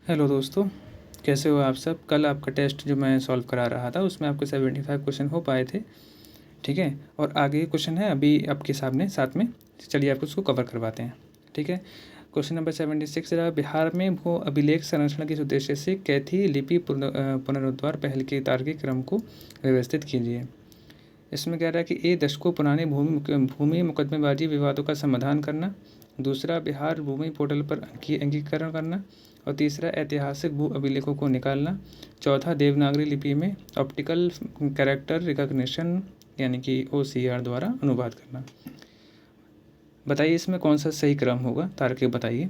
Hello दोस्तों, कैसे हो आप सब। कल आपका टेस्ट जो मैं सॉल्व करा रहा था उसमें आपके 75 क्वेश्चन हो पाए थे। ठीक है, और आगे क्वेश्चन है अभी आपके सामने साथ में। चलिए आपको उसको कवर करवाते हैं। ठीक है, क्वेश्चन नंबर 76 रहा, बिहार में भू अभिलेख संरक्षण के उद्देश्य से कैथी लिपि पुनरुद्धार पहल के तार्किक क्रम को व्यवस्थित कीजिए। इसमें कह रहा है कि दशकों पुराने भूमि मुकदमेबाजी विवादों का समाधान करना। दूसरा, बिहार भूमि पोर्टल पर अंगीकरण करना। और तीसरा, ऐतिहासिक भू अभिलेखों को निकालना। चौथा, देवनागरी लिपि में ऑप्टिकल कैरेक्टर रिकॉग्निशन यानी कि OCR द्वारा अनुवाद करना। बताइए इसमें कौन सा सही क्रम होगा, तार्किक बताइए।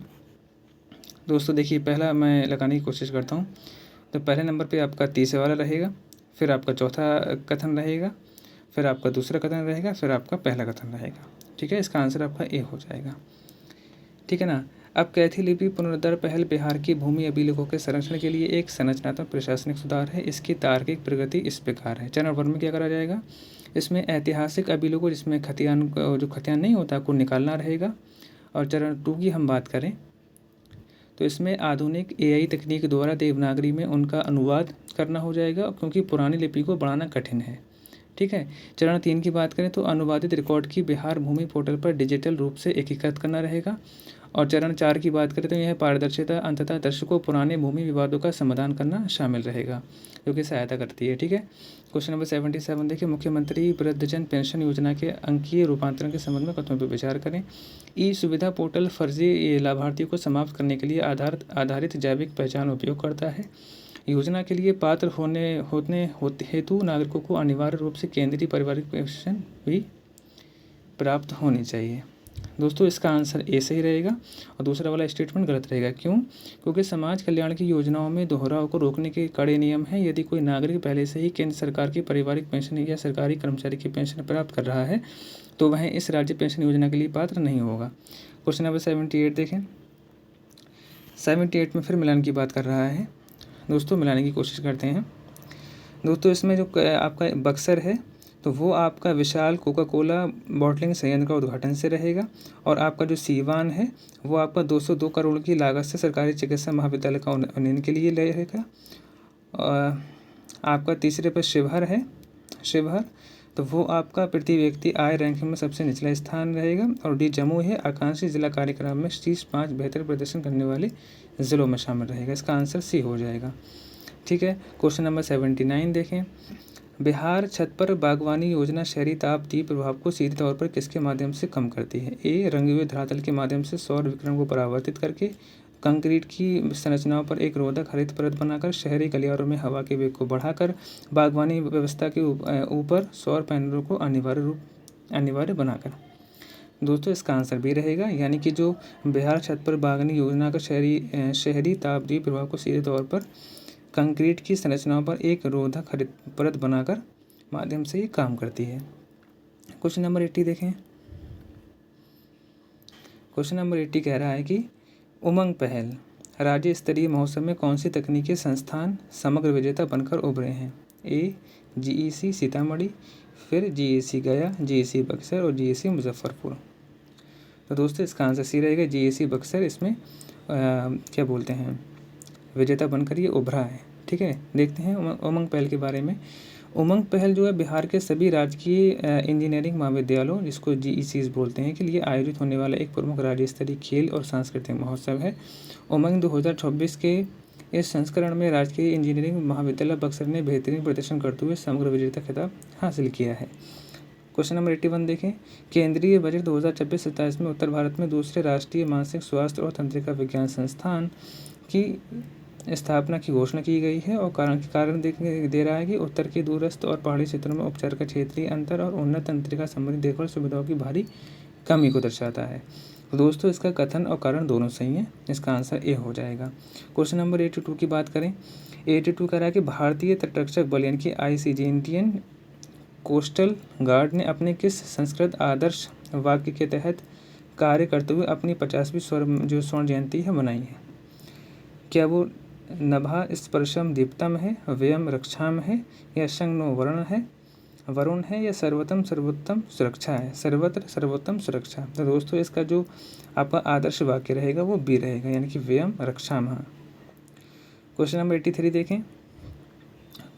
दोस्तों देखिए, पहला मैं लगाने की कोशिश करता हूँ। तो पहले नंबर पे आपका तीसरा वाला रहेगा, फिर आपका चौथा कथन रहेगा, फिर आपका दूसरा कथन रहेगा, फिर आपका पहला कथन रहेगा। ठीक है, इसका आंसर आपका ए हो जाएगा। ठीक है ना। अब कैथी लिपि पुनरुद्धार पहल बिहार की भूमि अभिलेखों के संरक्षण के लिए एक संरचनात्मक प्रशासनिक सुधार है। इसकी तार्किक प्रगति इस प्रकार है। चरण 1 में क्या करा जाएगा, इसमें ऐतिहासिक अभिलेखों जिसमें जो खतियान नहीं होता को निकालना रहेगा। और चरण 2 की हम बात करें तो इसमें आधुनिक AI तकनीक द्वारा देवनागरी में उनका अनुवाद करना हो जाएगा, क्योंकि पुरानी लिपि को बढ़ाना कठिन है। ठीक है, चरण 3 की बात करें तो अनुवादित रिकॉर्ड की बिहार भूमि पोर्टल पर डिजिटल रूप से एकीकृत करना रहेगा। और चरण 4 की बात करें तो यह पारदर्शिता अंततः दर्शकों पुराने भूमि विवादों का समाधान करना शामिल रहेगा, जो कि सहायता करती है। ठीक है, क्वेश्चन नंबर 77 देखिए, मुख्यमंत्री वृद्धजन पेंशन योजना के अंकीय रूपांतरण के संबंध में कथनों पर विचार करें। सुविधा पोर्टल फर्जी लाभार्थियों को समाप्त करने के लिए आधारित जैविक पहचान उपयोग करता है। योजना के लिए पात्र होने हेतु नागरिकों को अनिवार्य रूप से केंद्रीय पारिवारिक पेंशन भी प्राप्त होनी चाहिए। दोस्तों इसका आंसर ए सही रहेगा और दूसरा वाला स्टेटमेंट गलत रहेगा। क्यों? क्योंकि समाज कल्याण की योजनाओं में दोहराव को रोकने के कड़े नियम हैं। यदि कोई नागरिक पहले से ही केंद्र सरकार की पारिवारिक पेंशन या सरकारी कर्मचारी की पेंशन प्राप्त कर रहा है तो वह इस राज्य पेंशन योजना के लिए पात्र नहीं होगा। क्वेश्चन नंबर 78 देखें। 78 में फिर मिलान की बात कर रहा है। दोस्तों मिलाने की कोशिश करते हैं। दोस्तों इसमें जो आपका बक्सर है तो वो आपका विशाल कोका कोला बॉटलिंग संयंत्र का उद्घाटन से रहेगा। और आपका जो सीवान है वो आपका 202 करोड़ की लागत से सरकारी चिकित्सा महाविद्यालय का उन्नयन के लिए रहेगा। आपका तीसरे पर शिवहर है। शिवहर तो वो आपका प्रति व्यक्ति आय रैंकिंग में सबसे निचला स्थान रहेगा। और डी जम्मू है, आकांक्षी जिला कार्यक्रम में शीर्ष 5 बेहतर प्रदर्शन करने वाले ज़िलों में शामिल रहेगा। इसका आंसर सी हो जाएगा। ठीक है, क्वेश्चन नंबर 79 देखें। बिहार छत पर बागवानी योजना शहरी तापदीप प्रभाव को सीधे तौर पर किसके माध्यम से कम करती है। रंगे हुए धरातल के माध्यम से सौर विकिरण को परावर्तित करके, कंक्रीट की संरचनाओं पर एक रोधक हरित परत बनाकर, शहरी गलियारों में हवा के वेग को बढ़ाकर, बागवानी व्यवस्था के ऊपर सौर पैनलों को अनिवार्य बनाकर। दोस्तों इसका आंसर भी रहेगा, यानी कि जो बिहार छत पर बागवानी योजना का शहरी तापदीप प्रभाव को सीधे तौर पर कंक्रीट की संरचनाओं पर एक रोधक हरित परत बनाकर माध्यम से ये काम करती है। क्वेश्चन नंबर 80 देखें। क्वेश्चन नंबर 80 कह रहा है कि उमंग पहल राज्य स्तरीय महोत्सव में कौन सी तकनीकी संस्थान समग्र विजेता बनकर उभरे हैं। GEC सीतामढ़ी, फिर GEC गया, GEC बक्सर और GEC मुजफ्फरपुर। तो दोस्तों इसका आंसर सी रहेगा, GEC बक्सर इसमें क्या बोलते हैं विजेता बनकर ये उभरा है। ठीक है, देखते हैं उमंग पहल के बारे में। उमंग पहल जो है बिहार के सभी राजकीय इंजीनियरिंग महाविद्यालयों, जिसको GECs बोलते हैं, के लिए आयोजित होने वाला एक प्रमुख राज्य स्तरीय खेल और सांस्कृतिक महोत्सव है। उमंग 2024 के इस संस्करण में राजकीय इंजीनियरिंग महाविद्यालय बक्सर ने बेहतरीन प्रदर्शन करते हुए समग्र विजेता खिताब हासिल किया है। क्वेश्चन नंबर 81 देखें। केंद्रीय बजट 2026-27 में उत्तर भारत में दूसरे राष्ट्रीय मानसिक स्वास्थ्य और तंत्रिका विज्ञान संस्थान की स्थापना की घोषणा की गई है। और कारण दे रहा है कि उत्तर के दूरस्थ और पहाड़ी क्षेत्रों में उपचार का क्षेत्रीय अंतर और उन्नत तंत्रिका संबंधी देखभाल सुविधाओं की भारी कमी को दर्शाता है। तो दोस्तों इसका कथन और कारण दोनों सही है, इसका आंसर ए हो जाएगा। क्वेश्चन नंबर 82 की बात करें। 82 कह रहा है कि भारतीय तटरक्षक बल यानी कि ICG इंडियन कोस्टल गार्ड ने अपने किस संस्कृत आदर्श वाक्य के तहत कार्य करते हुए अपनी 50वीं स्वर्ण जयंती है मनाई है। क्या वो नभा स्पर्शम दीप्तम है, व्ययम रक्षाम है, या संगनो वरुण है, या सर्वोत्तम सुरक्षा है। सर्वत्र सर्वोत्तम सुरक्षा। तो दोस्तों इसका जो आपका आदर्श वाक्य रहेगा वो बी रहेगा, यानी कि व्ययम रक्षाम। क्वेश्चन नंबर 83 देखें,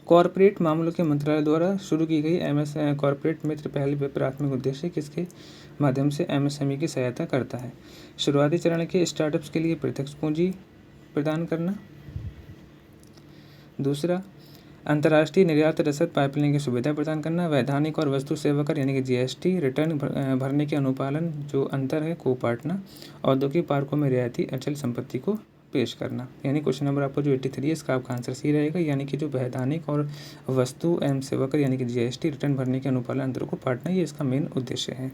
कॉरपोरेट मामलों के मंत्रालय द्वारा शुरू की गई कॉरपोरेट मित्र पहल प्राथमिक उद्देश्य किसके माध्यम से एमएसएमई की सहायता करता है? शुरुआती चरण के स्टार्टअप्स के लिए प्रत्यक्ष पूंजी प्रदान करना। दूसरा, अंतर्राष्ट्रीय निर्यात रसद पाइपलाइन की सुविधा प्रदान करना। वैधानिक और वस्तु सेवा कर यानी कि जीएसटी रिटर्न भरने के अनुपालन जो अंतर है को पाटना। औद्योगिक पार्कों में रियायती अचल संपत्ति को पेश करना। यानी क्वेश्चन नंबर आपका जो 83 है इसका आपका आंसर सी रहेगा, यानी कि जो वैधानिक और वस्तु एवं सेवा कर यानी कि जीएसटी रिटर्न भरने के अनुपालन अंतर को पाटना, ये इसका मेन उद्देश्य है।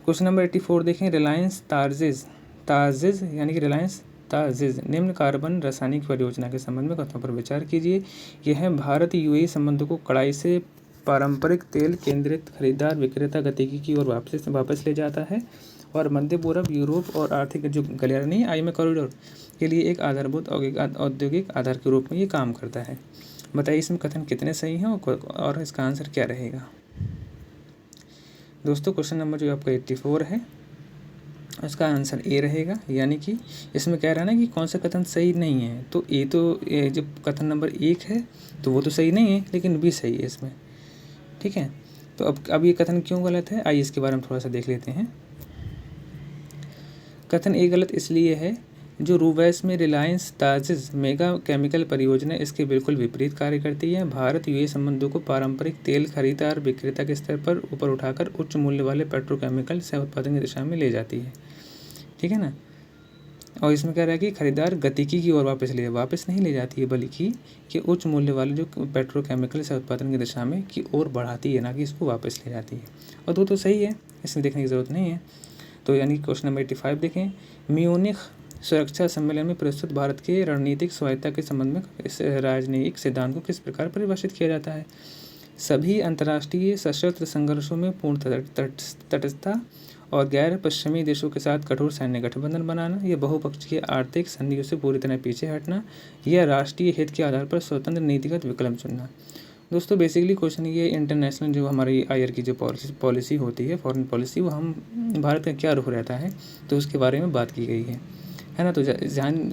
क्वेश्चन नंबर 84 देखें, रिलायंस ताजिज़ यानी कि रिलायंस ताजिज़ निम्न कार्बन रासायनिक परियोजना के संबंध में कथनों पर विचार कीजिए। यह भारत यूएई संबंधों को कड़ाई से पारंपरिक तेल केंद्रित खरीदार विक्रेता गतिविधि की ओर वापस ले जाता है और मध्य पूर्व, यूरोप और आर्थिक जो गलियारा नहीं आईएमए कॉरिडोर के लिए एक आधारभूत औद्योगिक आधार के रूप में ये काम करता है। बताइए इसमें कथन कितने सही हैं और इसका आंसर क्या रहेगा? दोस्तों क्वेश्चन नंबर जो आपका 84 है उसका आंसर ए रहेगा, यानी कि इसमें कह रहा है ना कि कौन सा कथन सही नहीं है, तो ये जो कथन नंबर 1 है तो वो तो सही नहीं है लेकिन बी सही है इसमें। ठीक है, तो अब ये कथन क्यों गलत है, आइए इसके बारे में थोड़ा सा देख लेते हैं। कथन ए गलत इसलिए है, जो रूवैस में रिलायंस ताजिज़ मेगा केमिकल परियोजना इसके बिल्कुल विपरीत कार्य करती है। भारत यूएई संबंधों को पारंपरिक तेल खरीदार विक्रेता के स्तर पर ऊपर उठाकर उच्च मूल्य वाले पेट्रोकेमिकल सह उत्पादन की दिशा में ले जाती है। ठीक है ना, और इसमें कह रहा है कि खरीदार गतिकी की ओर वापस नहीं ले जाती है, बल्कि कि उच्च मूल्य वाले जो पेट्रोकेमिकल सह उत्पादन की दिशा में की ओर बढ़ाती है, ना कि इसको वापस ले जाती है। और वो तो सही है, इसमें देखने की ज़रूरत नहीं है। तो यानी क्वेश्चन नंबर 85 देखें, म्यूनिख सुरक्षा सम्मेलन में प्रस्तुत भारत के रणनीतिक स्वायत्तता के संबंध में इस राजनीतिक सिद्धांत को किस प्रकार परिभाषित किया जाता है? सभी अंतर्राष्ट्रीय सशस्त्र संघर्षों में पूर्ण तटस्थता और गैर पश्चिमी देशों के साथ कठोर सैन्य गठबंधन बनाना, यह बहुपक्षीय आर्थिक संधियों से पूरी तरह पीछे हटना, या राष्ट्रीय हित के आधार पर स्वतंत्र नीतिगत विकल्प चुनना। दोस्तों बेसिकली क्वेश्चन ये इंटरनेशनल जो हमारी आईआर की जो पॉलिसी होती है, फॉरेन पॉलिसी, वो हम भारत का क्या रुख रहता है तो उसके बारे में बात की गई है ना। तो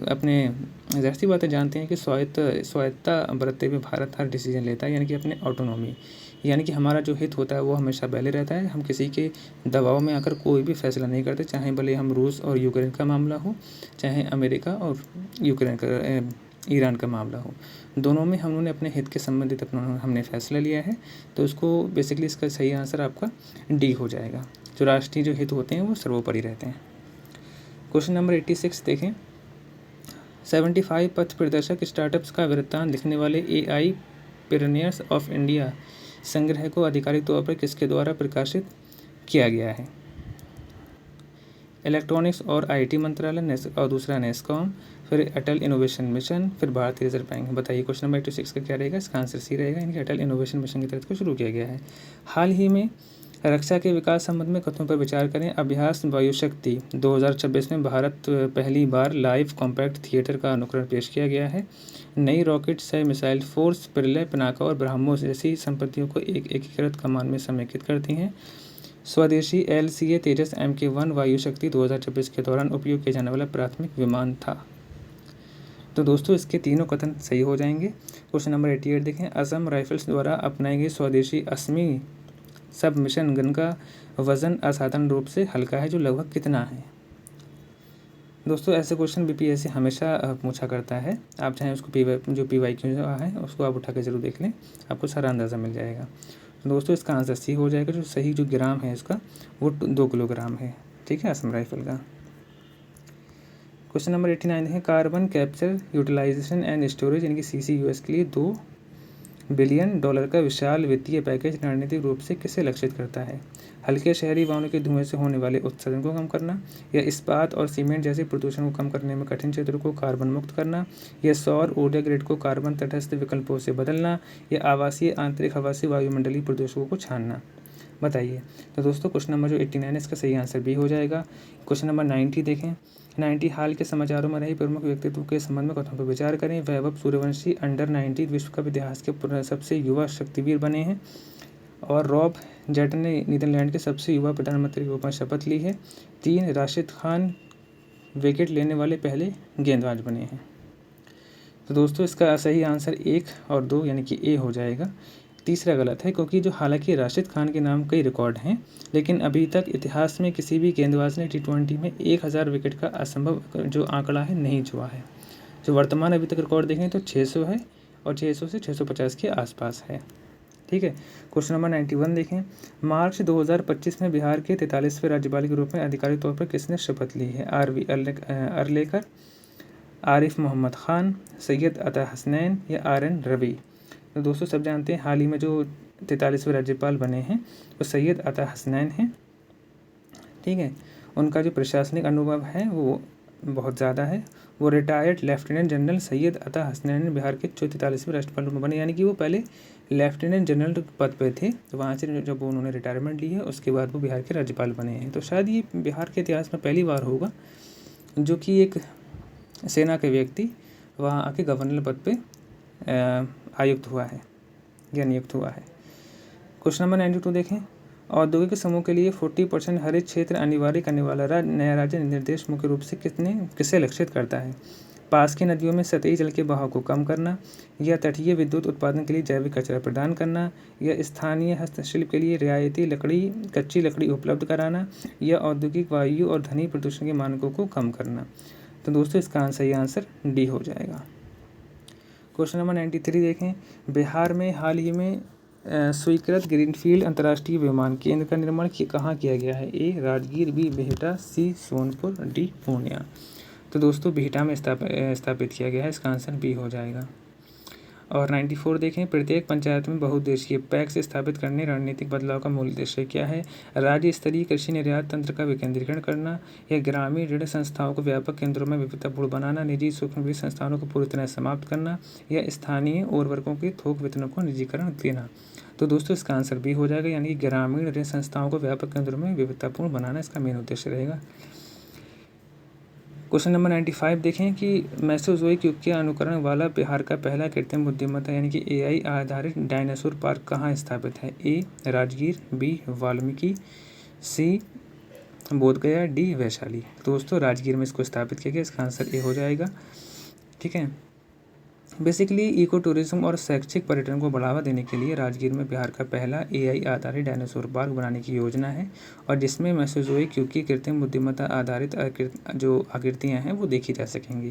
अपने ज़ाहिर सी बातें जानते हैं कि स्वायत्तता बरतते हुए भारत हर डिसीजन लेता है, यानी कि अपने ऑटोनॉमी, यानी कि हमारा जो हित होता है वो हमेशा पहले रहता है। हम किसी के दबाव में आकर कोई भी फैसला नहीं करते, चाहे भले हम रूस और यूक्रेन का मामला हो, चाहे अमेरिका और ईरान का मामला हो, दोनों में हमने अपने हित के संबंधित हमने फैसला लिया है। तो उसको बेसिकली इसका सही आंसर आपका डी हो जाएगा। जो राष्ट्रीय जो हित होते हैं वो सर्वोपरि रहते हैं। क्वेश्चन नंबर 86 देखें, 75 पथ प्रदर्शक स्टार्टअप्स का वृत्तांत लिखने वाले AI पियोनियर्स ऑफ इंडिया संग्रह को आधिकारिक तौर पर किसके द्वारा प्रकाशित किया गया है? इलेक्ट्रॉनिक्स और IT मंत्रालय और दूसरा नेस्कॉम, फिर अटल इनोवेशन मिशन, फिर भारतीय रिजर्व बैंक। बताइए क्वेश्चन नंबर 86 का क्या रहेगा? इसका आंसर सी रहेगा, यानी कि अटल इनोवेशन मिशन के तहत को शुरू किया गया है। हाल ही में रक्षा के विकास संबंध में कथनों पर विचार करें। अभ्यास वायुशक्ति 2026 में भारत पहली बार लाइव कॉम्पैक्ट थिएटर का अनुकरण पेश किया गया है। नई रॉकेट से मिसाइल फोर्स प्रलय, पिनाका और ब्रह्मोस जैसी संपत्तियों को एक एकीकृत कमान में समेकित करती हैं। स्वदेशी LCA तेजस MK1 वायुशक्ति 2026 के दौरान उपयोग किया जाने वाला प्राथमिक विमान था। तो दोस्तों इसके तीनों कथन सही हो जाएंगे। क्वेश्चन नंबर 88 देखें, असम राइफल्स द्वारा अपनाई गई स्वदेशी असमी सब मिशन गन का वजन असाधारण रूप से हल्का है, जो लगभग कितना है? दोस्तों ऐसे क्वेश्चन BPSC हमेशा पूछा करता है। आप चाहें उसको PYQ जो है उसको आप उठा के जरूर देख लें, आपको सारा अंदाज़ा मिल जाएगा। दोस्तों इसका आंसर सी हो जाएगा। जो सही जो ग्राम है इसका वो 2 किलोग्राम है। ठीक है, असम राइफल का। क्वेश्चन नंबर 89 है, carbon capture utilisation and storage यानी कि CCUS के लिए $2 बिलियन का विशाल वित्तीय पैकेज रणनीतिक रूप से किसे लक्षित करता है? हल्के शहरी वाहनों के धुएं से होने वाले उत्सर्जन को कम करना, या इस्पात और सीमेंट जैसे प्रदूषण को कम करने में कठिन क्षेत्रों को कार्बन मुक्त करना, या सौर ऊर्जा ग्रिड को कार्बन तटस्थ विकल्पों से बदलना, या आवासीय आंतरिक हवासी वायुमंडलीय प्रदूषकों को छानना। बताइए। तो दोस्तों क्वेश्चन नंबर जो 89 है इसका सही आंसर बी हो जाएगा। क्वेश्चन नंबर 90 देखें, 90 हाल के समाचारों में रही प्रमुख व्यक्तित्व के संबंध में कथनों पर विचार करें। वैभव सूर्यवंशी अंडर-19 विश्व कप इतिहास के सबसे युवा शक्तिवीर बने हैं, और रॉब जेटन ने नीदरलैंड के सबसे युवा प्रधानमंत्री के रूप में शपथ ली है। 3 राशिद खान विकेट लेने वाले पहले गेंदबाज बने हैं। तो दोस्तों इसका सही आंसर 1 और 2 यानी कि ए हो जाएगा। तीसरा गलत है, क्योंकि जो हालांकि राशिद खान के नाम कई रिकॉर्ड हैं, लेकिन अभी तक इतिहास में किसी भी गेंदबाज ने T20 में 1000 विकेट का असंभव जो आंकड़ा है नहीं छुआ है। जो वर्तमान अभी तक रिकॉर्ड देखें तो 600 है और 600 से 650 के आसपास है। ठीक है। क्वेश्चन नंबर 91 देखें। मार्च 2025 में बिहार के 43वें राज्यपाल के रूप में आधिकारिक तौर पर किसने शपथ ली है? RV अर्लेकर, आरिफ मोहम्मद खान, सैयद अता हसनैन या RN रवि? तो दोस्तों सब जानते हैं हाल ही में जो 43वें राज्यपाल बने हैं वो सैयद अता हसनैन हैं। ठीक है। उनका जो प्रशासनिक अनुभव है वो बहुत ज़्यादा है। वो रिटायर्ड लेफ्टिनेंट जनरल सैयद अता हसनैन बिहार के 43वें राज्यपाल बने, यानी कि वो पहले लेफ्टिनेंट जनरल पद पे थे, तो वहाँ से जब उन्होंने रिटायरमेंट ली है उसके बाद वो बिहार के राज्यपाल बने हैं। तो शायद ये बिहार के इतिहास में पहली बार होगा जो कि एक सेना के व्यक्ति वहाँ आके गवर्नर पद पे आयुक्त हुआ है या नियुक्त हुआ है। क्वेश्चन नंबर 92 देखें। औद्योगिक समूह के लिए 40% हरित क्षेत्र अनिवार्य करने वाला नया राज्य निर्देश मुख्य रूप से किसे लक्षित करता है? पास की नदियों में सतही जल के बहाव को कम करना, या तटीय विद्युत उत्पादन के लिए जैविक कचरा प्रदान करना, या स्थानीय हस्तशिल्प के लिए रियायती कच्ची लकड़ी उपलब्ध कराना, या औद्योगिक वायु और ध्वनि प्रदूषण के मानकों को कम करना? तो दोस्तों इसका सही आंसर डी हो जाएगा। क्वेश्चन नंबर 93 देखें। बिहार में हाल ही में स्वीकृत ग्रीनफील्ड अंतर्राष्ट्रीय विमान केंद्र का निर्माण कहाँ किया गया है? ए राजगीर, बी बिहटा, सी सोनपुर, डी पूर्णिया? तो दोस्तों बिहटा में स्थापित किया गया है, इसका आंसर बी हो जाएगा। और 94 देखें। प्रत्येक पंचायत में बहुउद्देशीय पैक्स स्थापित करने रणनीतिक बदलाव का मूल उद्देश्य क्या है? राज्य स्तरीय कृषि निर्यात तंत्र का विकेंद्रीकरण करना, या ग्रामीण ऋण संस्थाओं को व्यापक केंद्रों में विविधतापूर्ण बनाना, निजी सूक्ष्म वित्त संस्थानों को पूरी तरह समाप्त करना, या स्थानीय उर्वरकों के थोक वितरण को निजीकरण देना? तो दोस्तों इसका आंसर बी हो जाएगा, यानी कि ग्रामीण ऋण संस्थाओं को व्यापक केंद्रों में विविधतापूर्ण बनाना इसका मेन उद्देश्य रहेगा। क्वेश्चन नंबर 95 देखें कि मेसोजोइक युग के अनुकरण वाला बिहार का पहला कृत्रिम बुद्धिमत्ता यानी कि AI आधारित डायनासोर पार्क कहाँ स्थापित है? ए राजगीर, बी वाल्मीकि, सी बोधगया, डी वैशाली? दोस्तों राजगीर में इसको स्थापित किया गया, इसका आंसर ए हो जाएगा। ठीक है। बेसिकली इको टूरिज्म और शैक्षिक पर्यटन को बढ़ावा देने के लिए राजगीर में बिहार का पहला AI आधारित डायनासोर पार्क बनाने की योजना है, और जिसमें मेसोजोइक युग की कृत्रिम बुद्धिमत्ता आधारित जो आकृतियाँ हैं वो देखी जा सकेंगी।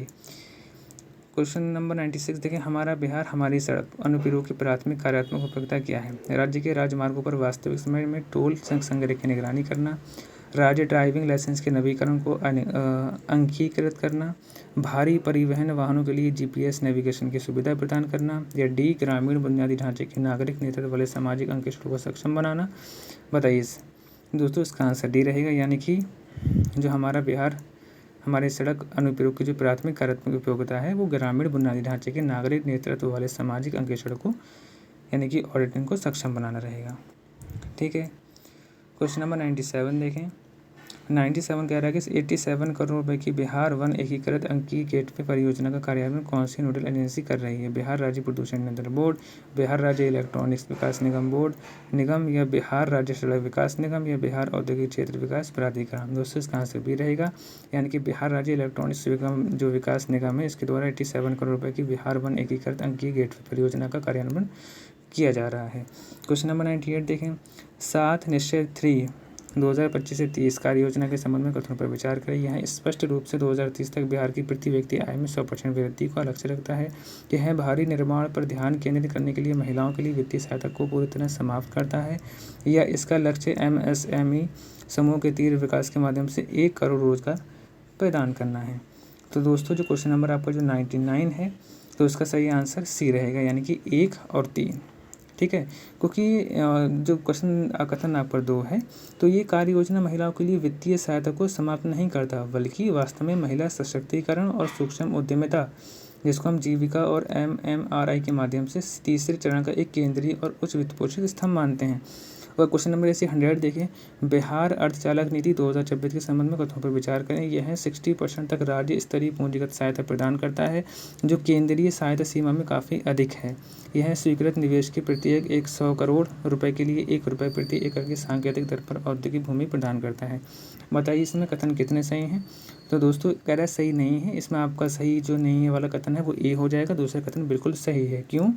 क्वेश्चन नंबर 96 देखें। हमारा बिहार हमारी सड़क अनुप्रयोग की प्राथमिक कार्यात्मक उपयोगिता क्या है? राज्य के राजमार्गों पर वास्तविक समय में टोल संग्रह की निगरानी करना, राज्य ड्राइविंग लाइसेंस के नवीकरण को अंकीकृत करना, भारी परिवहन वाहनों के लिए GPS नेविगेशन की सुविधा प्रदान करना, या डी ग्रामीण बुनियादी ढांचे के नागरिक नेतृत्व वाले सामाजिक अंकेक्षण को सक्षम बनाना? बताइए दोस्तों इसका आंसर डी रहेगा, यानी कि जो हमारा बिहार हमारे सड़क अनुप्रयोग की जो प्राथमिक कार्यात्मक उपयोगिता है वो ग्रामीण बुनियादी ढांचे के नागरिक नेतृत्व वाले सामाजिक अंकेक्षण को यानी कि ऑडिटिंग को सक्षम बनाना रहेगा। ठीक है। क्वेश्चन नंबर 97 देखें। 97 कह रहा है कि 87 करोड़ रुपए की बिहार वन एकीकृत अंकीय गेटवे परियोजना का कार्यान्वयन कौन सी नोडल एजेंसी कर रही है? बिहार राज्य प्रदूषण नियंत्रण बोर्ड, बिहार राज्य इलेक्ट्रॉनिक्स विकास निगम, या बिहार राज्य सड़क विकास निगम, या बिहार औद्योगिक क्षेत्र विकास प्राधिकरण? दोस्तों इसका आंसर भी रहेगा, यानी कि बिहार राज्य इलेक्ट्रॉनिक्स जो विकास निगम है इसके द्वारा 87 करोड़ रुपये की बिहार वन एकीकृत अंकीय गेटवे परियोजना का कार्यान्वयन किया जा रहा है। क्वेश्चन नंबर 98 देखें। 7 निश्चय 3 2025 से 30 कार्य योजना के संबंध में कथनों पर विचार करें। यह स्पष्ट रूप से 2030 तक बिहार की प्रति व्यक्ति आय में 100% वृद्धि का लक्ष्य रखता है। यह भारी निर्माण पर ध्यान केंद्रित करने के लिए महिलाओं के लिए वित्तीय सहायता को पूरी तरह समाप्त करता है, या इसका लक्ष्य MSME समूह के तीव्र विकास के माध्यम से 1 करोड़ रोजगार प्रदान करना है। तो दोस्तों जो क्वेश्चन नंबर आपका जो 99 है तो इसका सही आंसर सी रहेगा, यानी कि 1 और 3। ठीक है, क्योंकि जो क्वेश्चन कथन आप पर 2 है तो ये कार्य योजना महिलाओं के लिए वित्तीय सहायता को समाप्त नहीं करता, बल्कि वास्तव में महिला सशक्तिकरण और सूक्ष्म उद्यमिता जिसको हम जीविका और MMRI के माध्यम से तीसरे चरण का एक केंद्रीय और उच्च वित्त पोषित स्तंभ मानते हैं। और क्वेश्चन नंबर 100 देखें। बिहार अर्धचालक नीति 2026 के संबंध में कथनों पर विचार करें। यह 60% तक राज्य स्तरीय पूंजीगत सहायता प्रदान करता है, जो केंद्रीय सहायता सीमा में काफ़ी अधिक है। यह स्वीकृत निवेश के प्रत्येक 100 करोड़ रुपए के लिए 1 रुपये प्रति एकड़ की सांकेतिक दर पर औद्योगिक भूमि प्रदान करता है। बताइए इसमें कथन कितने सही हैं? तो दोस्तों कह रहा है सही नहीं है, इसमें आपका सही जो नहीं है वाला कथन है वो ए हो जाएगा, दूसरा कथन बिल्कुल सही है। क्यों?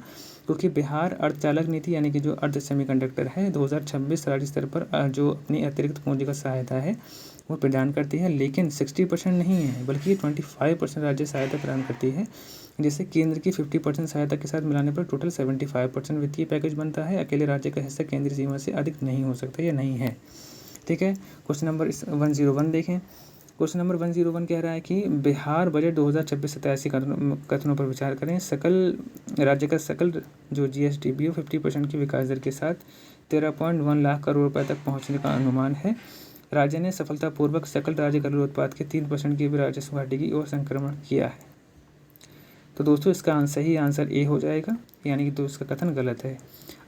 क्योंकि बिहार अर्धचालक नीति यानी कि जो अर्ध सेमीकंडक्टर है 2026 राज्य स्तर पर जो अपनी अतिरिक्त पूंजी का सहायता है वो प्रदान करती है, लेकिन 60% नहीं है बल्कि 25% राज्य सहायता प्रदान करती है, जिसे केंद्र की 50% सहायता के साथ मिलाने पर टोटल 75% वित्तीय पैकेज बनता है। अकेले राज्य का हिस्सा केंद्रीय सीमा से अधिक नहीं हो सकता या नहीं है। ठीक है, क्वेश्चन नंबर 101 देखें। क्वेश्चन नंबर 101 कह रहा है कि बिहार बजट 2026-87 कथनों पर विचार करें। राज्य का सकल जो GSDP 50% की विकास दर के साथ 13.1 लाख करोड़ रुपए तक पहुंचने का अनुमान है। राज्य ने सफलतापूर्वक सकल राज्य घरेलू उत्पाद के 3% की राजस्व घाटे की ओर संक्रमण किया है। तो दोस्तों इसका सही आंसर ए हो जाएगा, यानी कि दोस्त का कथन गलत है।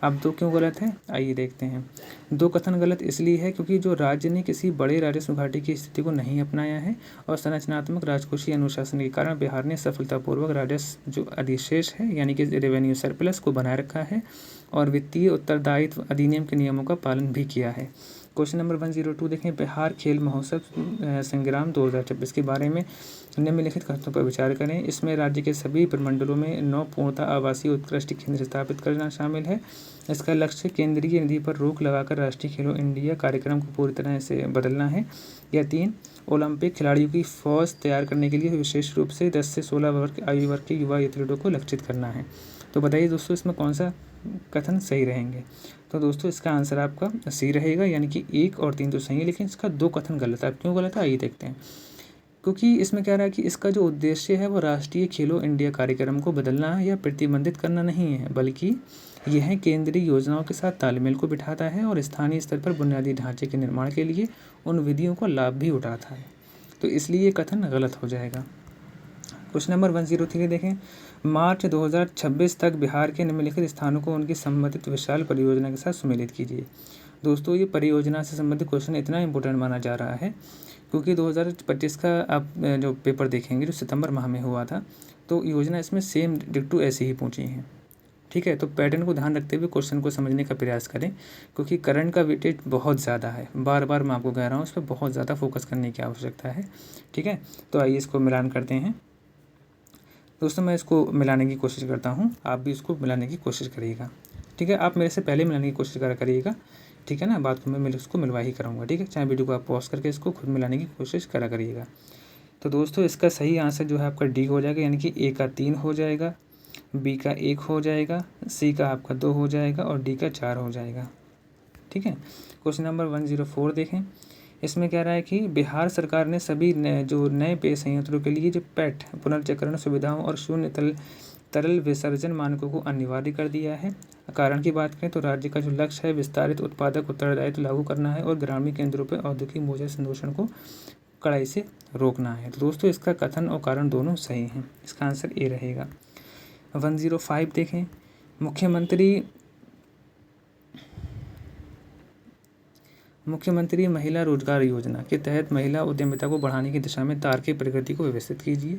अब दो क्यों गलत है आइए देखते हैं। दो कथन गलत इसलिए है क्योंकि जो राज्य ने किसी बड़े राजस्व घाटे की स्थिति को नहीं अपनाया है और संरचनात्मक राजकोषीय अनुशासन के कारण बिहार ने सफलतापूर्वक राजस्व जो अधिशेष है यानी कि रेवेन्यू सरप्लस को बनाए रखा है और वित्तीय उत्तरदायित्व अधिनियम के नियमों का पालन भी किया है। क्वेश्चन नंबर 102 देखें। बिहार खेल महोत्सव संग्राम 2026 के बारे में निम्नलिखित कथनों पर विचार करें। इसमें राज्य के सभी प्रमंडलों में 9 पूर्णतः आवासीय उत्कृष्ट केंद्र स्थापित करना शामिल है। इसका लक्ष्य केंद्रीय निधि पर रोक लगाकर राष्ट्रीय खेलो इंडिया कार्यक्रम को पूरी तरह से बदलना है। या 3 ओलंपिक खिलाड़ियों की फौज तैयार करने के लिए विशेष रूप से 10 से 16 वर्ष आयु वर्ग के युवा एथलीटों को लक्षित करना है। तो बताइए दोस्तों इसमें कौन सा कथन सही रहेंगे। तो दोस्तों इसका आंसर आपका सी रहेगा, यानी कि 1 और 3 तो सही है, लेकिन इसका 2 कथन गलत है। अब क्यों गलत है आइए देखते हैं। क्योंकि इसमें कह रहा है कि इसका जो उद्देश्य है वो राष्ट्रीय खेलो इंडिया कार्यक्रम को बदलना या प्रतिबंधित करना नहीं है, बल्कि यह केंद्रीय योजनाओं के साथ तालमेल को बिठाता है और स्थानीय स्तर पर बुनियादी ढांचे के निर्माण के लिए उन विधियों का लाभ भी उठाता है। तो इसलिए ये कथन गलत हो जाएगा। क्वेश्चन नंबर 103 देखें। मार्च 2026 तक बिहार के निम्नलिखित स्थानों को उनकी संबंधित विशाल परियोजना के साथ सम्मिलित कीजिए। दोस्तों ये परियोजना से संबंधित क्वेश्चन इतना इंपॉर्टेंट माना जा रहा है क्योंकि 2025 का आप जो पेपर देखेंगे जो सितंबर माह में हुआ था, तो योजना इसमें सेम डिक्टो ऐसी ही पूछी हैं। ठीक है, तो पैटर्न को ध्यान रखते हुए क्वेश्चन को समझने का प्रयास करें, क्योंकि करंट का वेटेज बहुत ज़्यादा है। बार बार मैं आपको कह रहा हूँ इस पर बहुत ज़्यादा फोकस करने की आवश्यकता है। ठीक है, तो आइए इसको मिलान करते हैं। दोस्तों मैं इसको मिलाने की कोशिश करता हूँ, आप भी इसको मिलाने की कोशिश करिएगा। ठीक है, आप मेरे से पहले मिलाने की कोशिश करिएगा। ठीक है ना, बात को मैं इसको मिलवा ही कराऊंगा। ठीक है, चाहे वीडियो को आप पॉज करके इसको खुद मिलाने की कोशिश करिएगा। तो दोस्तों इसका सही आंसर जो है आपका डी हो जाएगा, यानी कि ए का 3 हो जाएगा, बी का 1 हो जाएगा, सी का आपका 2 हो जाएगा और डी का 4 हो जाएगा। ठीक है, क्वेश्चन नंबर 104 देखें। इसमें कह रहा है कि बिहार सरकार ने सभी जो नए पेय संयंत्रों के लिए जो पैट पुनर्चक्रण सुविधाओं और शून्य तरल विसर्जन मानकों को अनिवार्य कर दिया है। कारण की बात करें तो राज्य का जो लक्ष्य है विस्तारित उत्पादक उत्तरदायित्व लागू करना है और ग्रामीण केंद्रों पर औद्योगिक भूजल संदूषण को कड़ाई से रोकना है। तो दोस्तों इसका कथन और कारण दोनों सही हैं, इसका आंसर ए रहेगा। 105 देखें। मुख्यमंत्री महिला रोजगार योजना के तहत महिला उद्यमिता को बढ़ाने की दिशा में तार्किक प्रगति को व्यवस्थित कीजिए।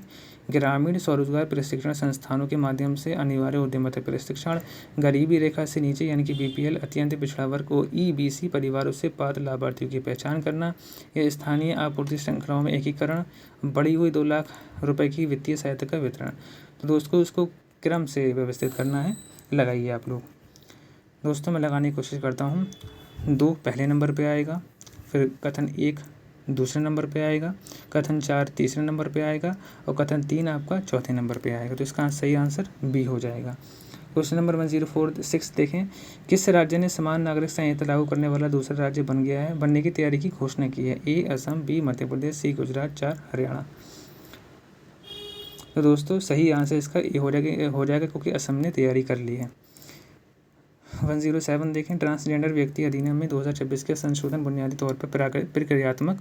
ग्रामीण स्वरोजगार प्रशिक्षण संस्थानों के माध्यम से अनिवार्य उद्यमिता प्रशिक्षण, गरीबी रेखा से नीचे यानी कि BPL अत्यंत पिछड़ा वर्ग और EBC परिवारों से पात्र लाभार्थियों की पहचान करना, या स्थानीय आपूर्ति श्रृंखलाओं में एकीकरण, बढ़ी हुई 2 लाख रुपए की वित्तीय सहायता का वितरण। तो दोस्तों इसको क्रम से व्यवस्थित करना है, लगाइए आप लोग। दोस्तों मैं लगाने की कोशिश करता हूँ। 2 पहले नंबर पे आएगा, फिर कथन 1 दूसरे नंबर पे आएगा, कथन 4 तीसरे नंबर पे आएगा और कथन 3 आपका चौथे नंबर पे आएगा। तो इसका सही आंसर बी हो जाएगा। क्वेश्चन नंबर 104 देखें। किस राज्य ने समान नागरिक संहिता लागू करने वाला दूसरा राज्य बनने की तैयारी की घोषणा की है। ए असम, बी मध्य प्रदेश, सी गुजरात, 4 हरियाणा। तो दोस्तों सही आंसर इसका ए हो जाएगा क्योंकि असम ने तैयारी कर ली है। 107 देखें। ट्रांसजेंडर व्यक्ति अधिनियम में 2026 के संशोधन बुनियादी तौर पर प्रक्रियात्मक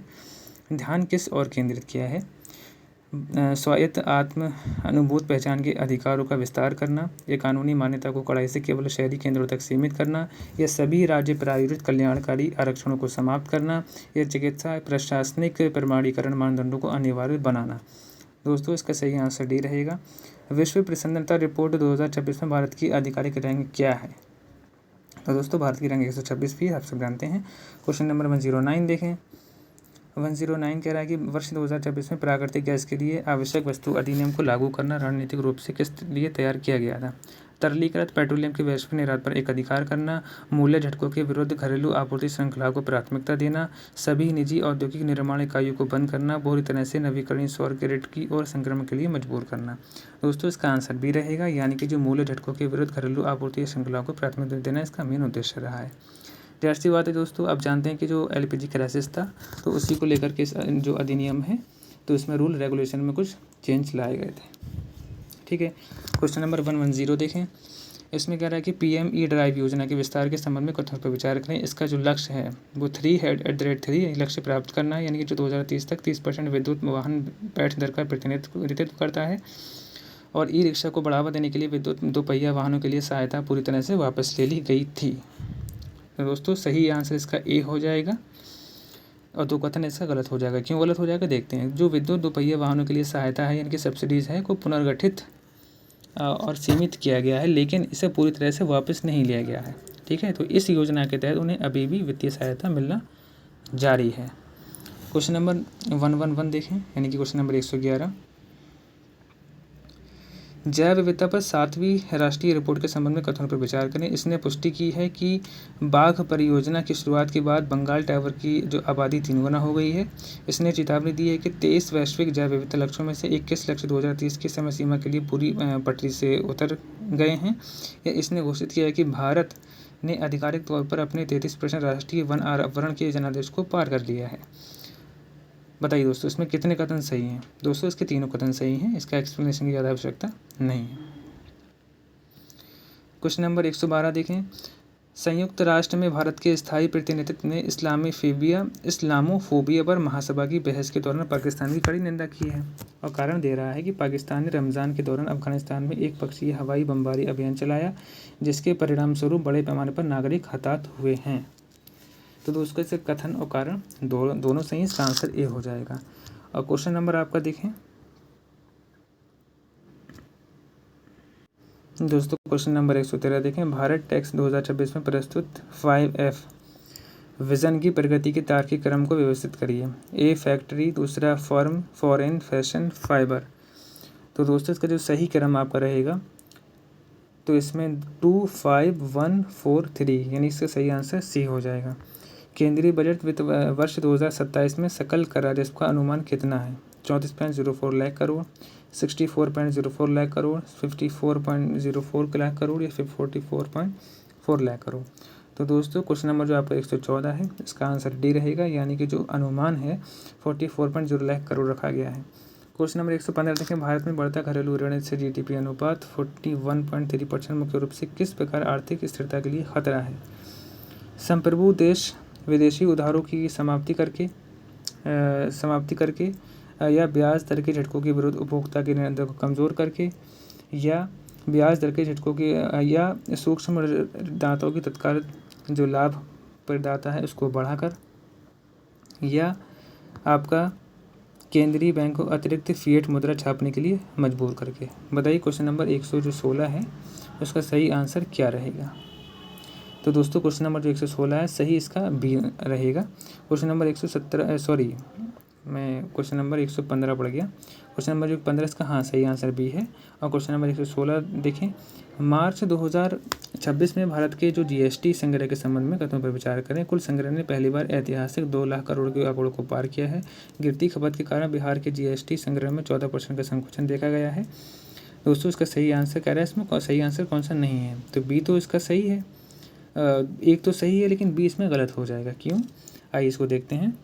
ध्यान किस ओर केंद्रित किया है। स्वायत्त आत्म अनुभूत पहचान के अधिकारों का विस्तार करना, या कानूनी मान्यता को कड़ाई से केवल शहरी केंद्रों तक सीमित करना, या सभी राज्य प्रायोजित कल्याणकारी आरक्षणों को समाप्त करना, या चिकित्सा प्रशासनिक प्रमाणीकरण मानदंडों को अनिवार्य बनाना। दोस्तों इसका सही आंसर डी रहेगा। विश्व प्रसन्नता रिपोर्ट 2026 में भारत की आधिकारिक रैंक क्या है। तो दोस्तों भारत की रैंक 126 भी आप सब जानते हैं। क्वेश्चन नंबर 109 देखें। 109 कह रहा है कि वर्ष 2024 में प्राकृतिक गैस के लिए आवश्यक वस्तु अधिनियम को लागू करना रणनीतिक रूप से किस लिए तैयार किया गया था। तरलीकृत पेट्रोलियम के वैश्विक निर्यात पर एक अधिकार करना, मूल्य झटकों के विरुद्ध घरेलू आपूर्ति श्रृंखला को प्राथमिकता देना, सभी निजी औद्योगिक निर्माण इकाइयों को बंद करना, पूरी तरह से नवीकरणीय सौर ग्रिड की ओर संक्रमण के लिए मजबूर करना। दोस्तों इसका आंसर भी रहेगा, यानी कि जो मूल्य झटकों के विरुद्ध घरेलू आपूर्ति श्रृंखला को प्राथमिकता देना इसका मेन उद्देश्य रहा है। जाहिर सी बात है दोस्तों, आप जानते हैं कि जो एलपीजी क्राइसिस था तो उसी को लेकर के जो अधिनियम है तो इसमें रूल रेगुलेशन में कुछ चेंज लाए गए थे। ठीक है, क्वेश्चन नंबर 110 देखें। इसमें कह रहा है कि पीएम ई ड्राइव योजना के विस्तार के संबंध में कथन पर विचार करें। इसका जो लक्ष्य है वो 3 लक्ष्य प्राप्त करना है, यानी कि जो 2030 तक 30% विद्युत वाहन पैठ दर का प्रतिनिधित्व करता है और ई रिक्शा को बढ़ावा देने के लिए विद्युत दोपहिया वाहनों के लिए सहायता पूरी तरह से वापस ले ली गई थी। तो दोस्तों सही आंसर इसका ए हो जाएगा और दो कथन इसका गलत हो जाएगा। क्यों गलत हो जाएगा देखते हैं। जो विद्युत दोपहिया वाहनों के लिए सहायता है यानी कि सब्सिडीज़ है को पुनर्गठित और सीमित किया गया है, लेकिन इसे पूरी तरह से वापस नहीं लिया गया है। ठीक है, तो इस योजना के तहत उन्हें अभी भी वित्तीय सहायता मिलना जारी है। क्वेश्चन नंबर 111 देखें, यानी कि क्वेश्चन नंबर 111। जैव विविधता पर 7वीं राष्ट्रीय रिपोर्ट के संबंध में कथनों पर विचार करें। इसने पुष्टि की है कि बाघ परियोजना की शुरुआत के बाद बंगाल टावर की जो आबादी 3 गुना हो गई है। इसने चेतावनी दी है कि 23 वैश्विक जैव विविधता लक्ष्यों में से 21 लक्ष्य 2030 की समय सीमा के लिए पूरी पटरी से उतर गए हैं। इसने घोषित किया है कि भारत ने आधिकारिक तौर पर अपने 33% राष्ट्रीय वन आवरण के जनादेश को पार कर लिया है। बताइए दोस्तों इसमें कितने कथन सही हैं। दोस्तों इसके तीनों कथन सही हैं, इसका एक्सप्लेनेशन की ज़्यादा आवश्यकता नहीं है। क्वेश्चन नंबर 112 देखें। संयुक्त राष्ट्र में भारत के स्थायी प्रतिनिधित्व ने इस्लामोफोबिया पर महासभा की बहस के दौरान पाकिस्तान की कड़ी निंदा की है और कारण दे रहा है कि पाकिस्तान ने रमज़ान के दौरान अफगानिस्तान में एक पक्षीय हवाई बमबारी अभियान चलाया, जिसके परिणाम स्वरूप बड़े पैमाने पर नागरिक हताहत हुए हैं। तो दोस्तों इसके कथन और कारण दोनों सही, इसका आंसर ए हो जाएगा। और क्वेश्चन नंबर आपका देखें दोस्तों, क्वेश्चन नंबर 113 देखें। भारत टैक्स 2026 में प्रस्तुत 5F विज़न की प्रगति के तार्किक क्रम को व्यवस्थित करिए। ए फैक्ट्री, दूसरा फर्म, फॉरेन, फैशन, फाइबर। तो दोस्तों इसका जो सही क्रम आपका रहेगा तो इसमें 2, 5, 1, 4, 3 यानी इसका सही आंसर सी हो जाएगा। केंद्रीय बजट वित्त वर्ष 2027 में सकल कर राजस्व का अनुमान कितना है? 34.04 लाख करोड़, 64.04 लाख करोड़, 54.04 लाख करोड़ या फिर 44.4 लाख करोड़। तो दोस्तों क्वेश्चन नंबर जो आपका 114 है इसका आंसर डी रहेगा, यानी कि जो अनुमान है 44.0 लाख करोड़ रखा गया है। क्वेश्चन नंबर 115 देखें। भारत में बढ़ता घरेलू ऋण से जीडीपी अनुपात 41.3% मुख्य रूप से किस प्रकार आर्थिक स्थिरता के लिए खतरा है? संप्रभु देश विदेशी उधारों की समाप्ति करके या ब्याज दर के झटकों के विरुद्ध उपभोक्ता के नियंत्रण को कमज़ोर करके, या ब्याज दर के झटकों के या सूक्ष्म ऋणदाताओं की तत्काल जो लाभ प्रदाता है उसको बढ़ाकर, या आपका केंद्रीय बैंक को अतिरिक्त फिएट मुद्रा छापने के लिए मजबूर करके। बताइए क्वेश्चन नंबर 116 है उसका सही आंसर क्या रहेगा? तो दोस्तों क्वेश्चन नंबर जो 116 है सही इसका बी रहेगा। क्वेश्चन नंबर 115 पड़ गया। क्वेश्चन नंबर जो 15 इसका हाँ सही आंसर बी है। और क्वेश्चन नंबर 116 देखें। मार्च 2026 में भारत के जो जीएसटी संग्रह के संबंध में कथनों पर विचार करें। कुल संग्रह ने पहली बार ऐतिहासिक 2 लाख करोड़ के आंकड़ों को पार किया है। गिरती खपत के कारण बिहार के जीएसटी संग्रह में 14% का संकुचन देखा गया है। दोस्तों इसका सही आंसर कह रहा है, इसमें सही आंसर कौन सा नहीं है? तो बी तो इसका सही है, एक तो सही है लेकिन बी इसमें गलत हो जाएगा। क्यों? आइए इसको देखते हैं।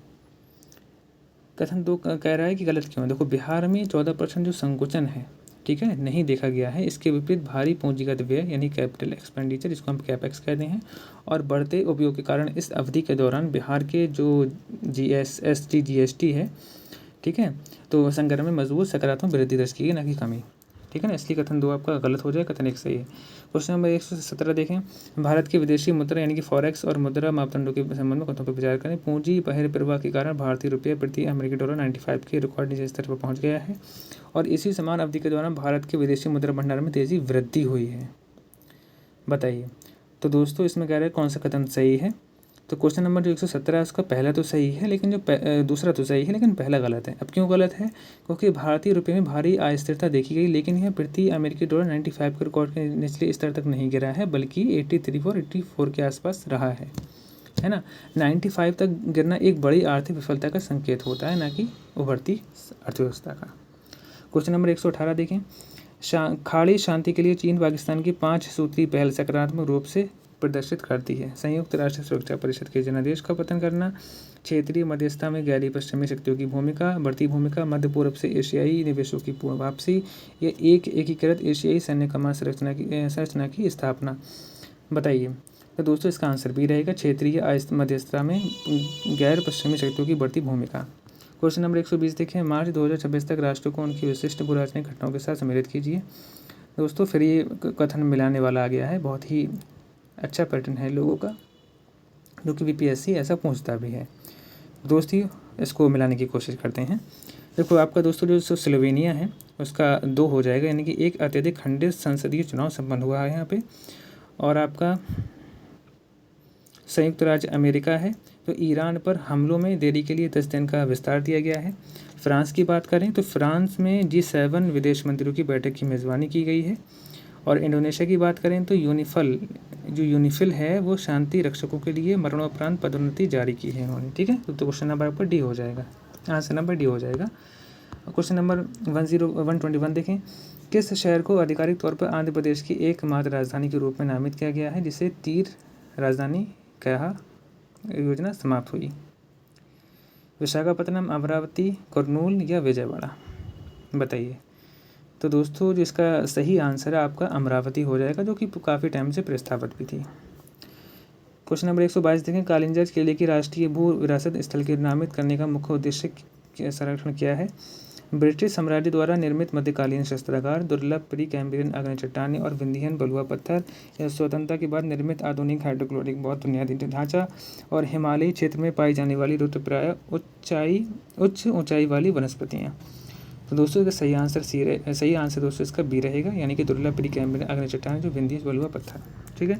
कथन 2 कह रहा है कि गलत क्यों है। देखो बिहार में 14% जो संकुचन है, ठीक है, नहीं देखा गया है। इसके विपरीत भारी पूंजीगत व्यय यानी कैपिटल एक्सपेंडिचर, जिसको हम कैपेक्स कहते हैं, और बढ़ते उपयोग के कारण इस अवधि के दौरान बिहार के जो जीएसटी है, ठीक है, तो संग्रह में मजबूत सकारात्मक वृद्धि दर्ज की, न कि कमी। ठीक है ना, इसलिए कथन 2 आपका गलत हो जाए, कथन 1 सही है। क्वेश्चन नंबर 117 देखें। भारत की विदेशी मुद्रा यानी कि फॉरेक्स और मुद्रा मापदंडों के संबंध में कथनों पर विचार करें। पूंजी बहिर्प्रवाह के कारण भारतीय रुपये प्रति अमेरिकी डॉलर 95 के रिकॉर्ड नीचे स्तर पर पहुंच गया है और इसी समान अवधि के दौरान भारत के विदेशी मुद्रा भंडार में तेजी वृद्धि हुई है। बताइए। तो दोस्तों इसमें कह रहे हैं कौन सा कथन सही है? तो क्वेश्चन नंबर जो 117 है उसका पहला तो सही है, लेकिन जो दूसरा तो सही है लेकिन पहला गलत है। अब क्यों गलत है? क्योंकि भारतीय रुपये में भारी अस्थिरता देखी गई, लेकिन यह प्रति अमेरिकी डॉलर 95 के रिकॉर्ड के निचले स्तर तक नहीं गिरा है, बल्कि 83 और 84 के आसपास रहा है ना। 95 तक गिरना एक बड़ी आर्थिक विफलता का संकेत होता है, ना कि उभरती अर्थव्यवस्था का। क्वेश्चन नंबर 118 देखें। खाड़ी शांति के लिए चीन पाकिस्तान की 5 सूत्री पहल सकारात्मक रूप से प्रदर्शित करती है। संयुक्त राष्ट्र सुरक्षा परिषद के जनादेश का पतन करना, क्षेत्रीय मध्यस्थता में गैरी पश्चिमी शक्तियों की भूमिका, बढ़ती भूमिका, मध्य पूर्व से एशियाई निवेशों की पूर्ण वापसी, या एक एकीकृत एशियाई सैन्य कमान संरचना की स्थापना। बताइए। तो दोस्तों इसका आंसर भी रहेगा क्षेत्रीय मध्यस्थता में गैर पश्चिमी शक्तियों की बढ़ती भूमिका। क्वेश्चन नंबर 120 देखें। मार्च 2026 तक राष्ट्र को उनकी विशिष्ट भू राजनीतिक घटनाओं के साथ सम्मिलित कीजिए। दोस्तों फिर ये कथन मिलाने वाला आ गया है, बहुत ही अच्छा पैटर्न है लोगों का, जो कि वीपीएससी ऐसा पूछता भी है। दोस्तों इसको मिलाने की कोशिश करते हैं। देखो आपका दोस्तों जो स्लोवेनिया है उसका 2 हो जाएगा, यानी कि एक अत्यधिक खंडित संसदीय चुनाव संपन्न हुआ है यहाँ पे। और आपका संयुक्त राज्य अमेरिका है, तो ईरान पर हमलों में देरी के लिए 10 दिन का विस्तार दिया गया है। फ्रांस की बात करें तो फ्रांस में G7 विदेश मंत्रियों की बैठक की मेज़बानी की गई है। और इंडोनेशिया की बात करें तो यूनिफिल है वो शांति रक्षकों के लिए मरणोपरांत पदोन्नति जारी की है उन्होंने। ठीक है, तो क्वेश्चन नंबर आपका डी हो जाएगा, आंसर नंबर डी हो जाएगा। क्वेश्चन नंबर 121 देखें। किस शहर को आधिकारिक तौर पर आंध्र प्रदेश की एकमात्र राजधानी के रूप में नामित किया गया है, जिसे तीर राजधानी कहा योजना समाप्त हुई? विशाखापत्तनम, अमरावती, कुर्नूल या विजयवाड़ा? बताइए। तो दोस्तों जो इसका सही आंसर है आपका अमरावती हो जाएगा, जो कि काफ़ी टाइम से प्रस्तावित भी थी। क्वेश्चन नंबर 122 देखें। कालिंजर किले की राष्ट्रीय भू विरासत स्थल के नामित करने का मुख्य उद्देश्य संरक्षण क्या है? ब्रिटिश साम्राज्य द्वारा निर्मित मध्यकालीन शस्त्रागार, दुर्लभ प्री कैम्ब्रियन अग्नि चट्टानें और विंध्यन बलुआ पत्थर, या स्वतंत्रता के बाद निर्मित आधुनिक हाइड्रोक्लोरिक बहुत बुनियादी ढांचा, और हिमालयी क्षेत्र में पाई जाने वाली रुद्रप्राय उच्च ऊंचाई वाली वनस्पतियाँ? तो दोस्तों इसका सही आंसर दोस्तों इसका बी रहेगा, यानी कि दुर्लभ प्री कैम्ब्रियन अग्नि चट्टानें जो विंध्य बलुआ पत्थर। ठीक है।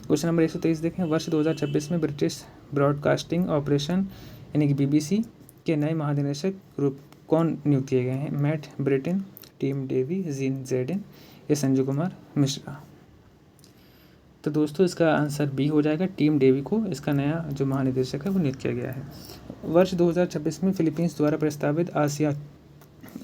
क्वेश्चन नंबर 123 देखें। वर्ष 2026 में ब्रिटिश ब्रॉडकास्टिंग ऑपरेशन यानी कि BBC के नए महानिदेशक रूप कौन नियुक्त किए गए हैं? Matt Brittin, Tim Davie, Jean Jaden या संजय कुमार मिश्रा? तो दोस्तों इसका आंसर बी हो जाएगा, टीम डेवी को इसका नया जो महानिदेशक है वो नियुक्त किया गया है। वर्ष 2026 में फिलीपींस द्वारा प्रस्तावित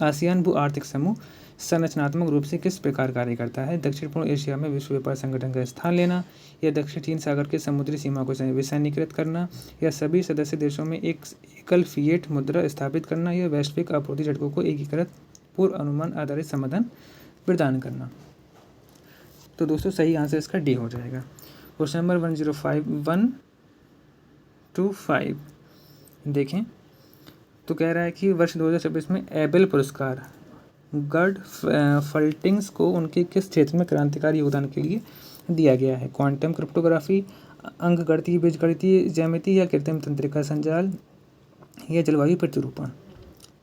आसियान भू आर्थिक समूह संरचनात्मक रूप से किस प्रकार कार्य करता है? दक्षिण पूर्व एशिया में विश्व व्यापार संगठन का स्थान लेना, या दक्षिण चीन सागर के समुद्री सीमा को विसैन्यीकृत करना, या सभी सदस्य देशों में एक एकल फिएट मुद्रा स्थापित करना, या वैश्विक आपूर्ति झटकों को एकीकृत पूर्व अनुमान आधारित समाधान प्रदान करना? तो दोस्तों सही आंसर इसका डी हो जाएगा। क्वेश्चन नंबर 125 देखें। तो कह रहा है कि वर्ष 2026 में एबेल पुरस्कार गर्ड फल्टिंग्स को उनके किस क्षेत्र में क्रांतिकारी योगदान के लिए दिया गया है? क्वांटम क्रिप्टोग्राफी, अंकगणितीय बीजगणितीय ज्यामिति, या कृत्रिम तंत्रिका संजाल, या जलवायु प्रतिरूपण?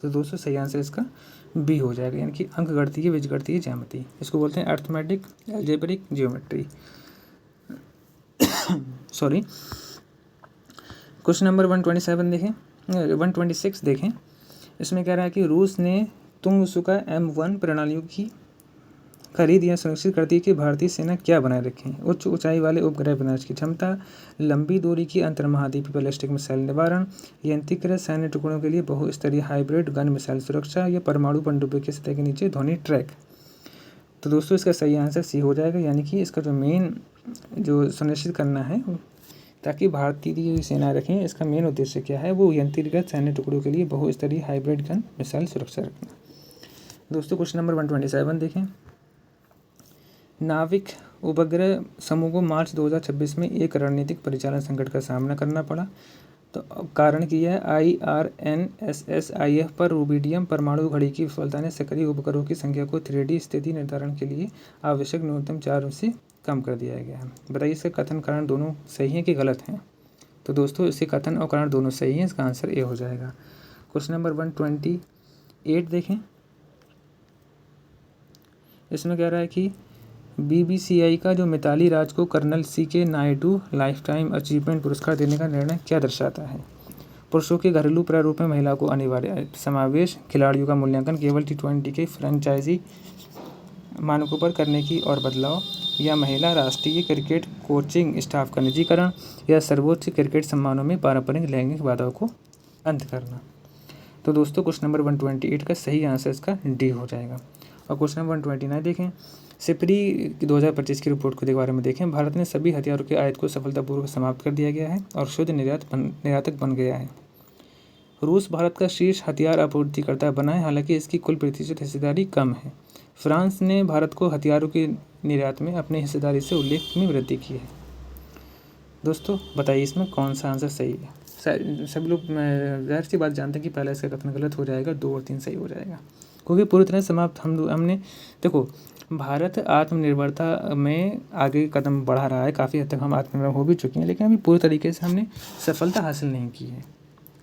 तो दोस्तों सही आंसर इसका बी हो जाएगा, यानी कि अंकगणितीय बीजगणितीय ज्यामिति। इसको बोलते हैं arithmetic algebraic geometry. Sorry. Question number 126 देखें। इसमें कह रहा है कि रूस ने तुंगसुका M1 प्रणालियों की खरीद या सुनिश्चित करती है कि भारतीय सेना क्या बनाए रखें? उच्च ऊंचाई वाले उपग्रह विनाश की क्षमता, लंबी दूरी की अंतर्महाद्वीपीय बैलिस्टिक मिसाइल निवारण, यंत्रीकृत सैन्य टुकड़ों के लिए बहुस्तरीय हाइब्रिड गन मिसाइल सुरक्षा, या परमाणु पनडुब्बी की सतह के नीचे ध्वनि ट्रैक? तो दोस्तों इसका सही आंसर सी हो जाएगा, यानी कि इसका जो मेन जो सुनिश्चित करना है ताकि भारतीय सेना रखें, इसका मेन उद्देश्य क्या है? वो यंत्रीकृत सैन्य टुकड़ों के लिए बहुस्तरीय हाइब्रिड गन मिसाइल सुरक्षा रखना। दोस्तों क्वेश्चन नंबर 127 देखें। नाविक उपग्रह समूह को मार्च 2026 में एक रणनीतिक परिचालन संकट का सामना करना पड़ा। तो कारण की है IRNSSIF पर रूबिडियम परमाणु घड़ी की विफलता ने सक्रिय उपग्रहों की संख्या को 3D स्थिति निर्धारण के लिए आवश्यक न्यूनतम 4 से कम कर दिया गया है। बताइए इसका कथन कारण दोनों सही हैं कि गलत हैं? तो दोस्तों इसके कथन और कारण दोनों सही हैं, इसका आंसर ए हो जाएगा। क्वेश्चन नंबर 128 देखें। इसमें कह रहा है कि बीबीसीआई का जो मिताली राज को colonel CK Naidu lifetime achievement पुरस्कार देने का निर्णय क्या दर्शाता है? पुरुषों के घरेलू प्रारूप में महिला को अनिवार्य समावेश, खिलाड़ियों का मूल्यांकन केवल T20 के फ्रेंचाइजी मानकों पर करने की और बदलाव, या महिला राष्ट्रीय क्रिकेट कोचिंग स्टाफ का निजीकरण, या सर्वोच्च क्रिकेट सम्मानों में पारंपरिक लैंगिक बाधाओं को अंत करना। तो दोस्तों क्वेश्चन नंबर 128 का सही आंसर इसका डी हो जाएगा। और क्वेश्चन नंबर 129 देखें, सिपरी 2025 की रिपोर्ट के बारे में देखें। भारत ने सभी हथियारों के आयात को सफलतापूर्वक समाप्त कर दिया गया है और शुद्ध निर्यातक बन गया है। रूस भारत का शीर्ष हथियार आपूर्तिकर्ता बना है, हालांकि इसकी कुल प्रतिशत हिस्सेदारी कम है। फ्रांस ने भारत को हथियारों के निर्यात में अपनी हिस्सेदारी से उल्लेखनीय वृद्धि की है। दोस्तों बताइए इसमें कौन सा आंसर सही है? सब लोग ज़ाहिर सी बात जानते हैं कि पहला इसका कथन गलत हो जाएगा, 2 और 3 सही हो जाएगा, क्योंकि पूरी तरह समाप्त हमने देखो भारत आत्मनिर्भरता में आगे कदम बढ़ा रहा है, काफ़ी हद तक हम आत्मनिर्भर हो भी चुके हैं, लेकिन अभी पूरी तरीके से हमने सफलता हासिल नहीं की है।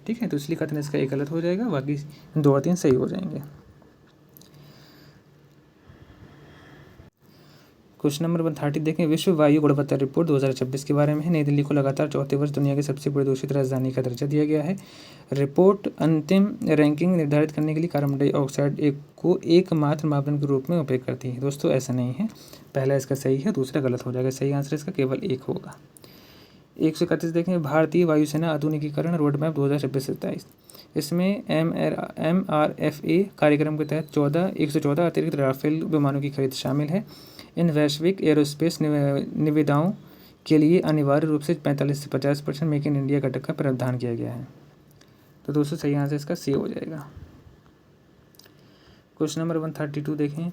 ठीक है, तो इसलिए कथन इसका एक गलत हो जाएगा, बाकी 2 और 3 सही हो जाएंगे। क्वेश्चन नंबर 130 देखें, विश्व वायु गुणवत्ता रिपोर्ट 2026 के बारे में है। नई दिल्ली को लगातार चौथे वर्ष दुनिया की सबसे प्रदूषित राजधानी का दर्जा दिया गया है। रिपोर्ट अंतिम रैंकिंग निर्धारित करने के लिए कार्बन डाइऑक्साइड को एकमात्र मापदंड के रूप में उपयोग करती है। दोस्तों ऐसा नहीं है, पहला इसका सही है, दूसरा गलत हो जाएगा। सही आंसर इसका केवल 1 होगा। 131 देखें, भारतीय वायुसेना आधुनिकीकरण रोड मैप 2026-27। इसमें MRFA कार्यक्रम के तहत 114 अतिरिक्त राफेल विमानों की खरीद शामिल है। इन वैश्विक एरोस्पेस निविदाओं के लिए अनिवार्य रूप से 45 से 50% मेक इन इंडिया घटक का प्रावधान किया गया है। तो दोस्तों सही आंसर इसका सी हो जाएगा। क्वेश्चन नंबर 132 देखें,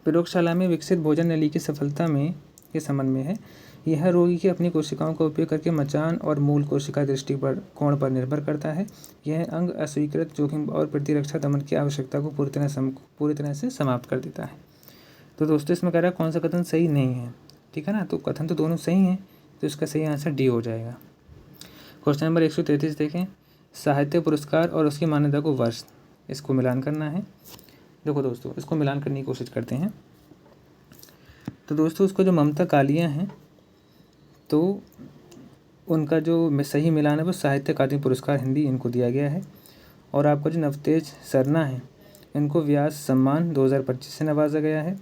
प्रयोगशाला में विकसित भोजन नली की सफलता में के संबंध में है। यह रोगी की अपनी कोशिकाओं का उपयोग करके मचान और मूल कोशिका दृष्टिकोण पर निर्भर करता है। यह अंग अस्वीकृत जोखिम और प्रतिरक्षा दमन की आवश्यकता को पूरी तरह से समाप्त कर देता है। तो दोस्तों इसमें कह रहा है कौन सा कथन सही नहीं है, ठीक है ना, तो कथन तो दोनों सही हैं, तो इसका सही आंसर डी हो जाएगा। क्वेश्चन नंबर 133 देखें, साहित्य पुरस्कार और उसकी मान्यता को वर्ष, इसको मिलान करना है। देखो दोस्तों इसको मिलान करने की कोशिश करते हैं। तो दोस्तों उसको जो ममता कालिया हैं, तो उनका जो सही मिलान है वो साहित्य अकादमी पुरस्कार हिंदी इनको दिया गया है। और आपका जो नवतेज सरना है, इनको व्यास सम्मान 2025 से नवाजा गया है।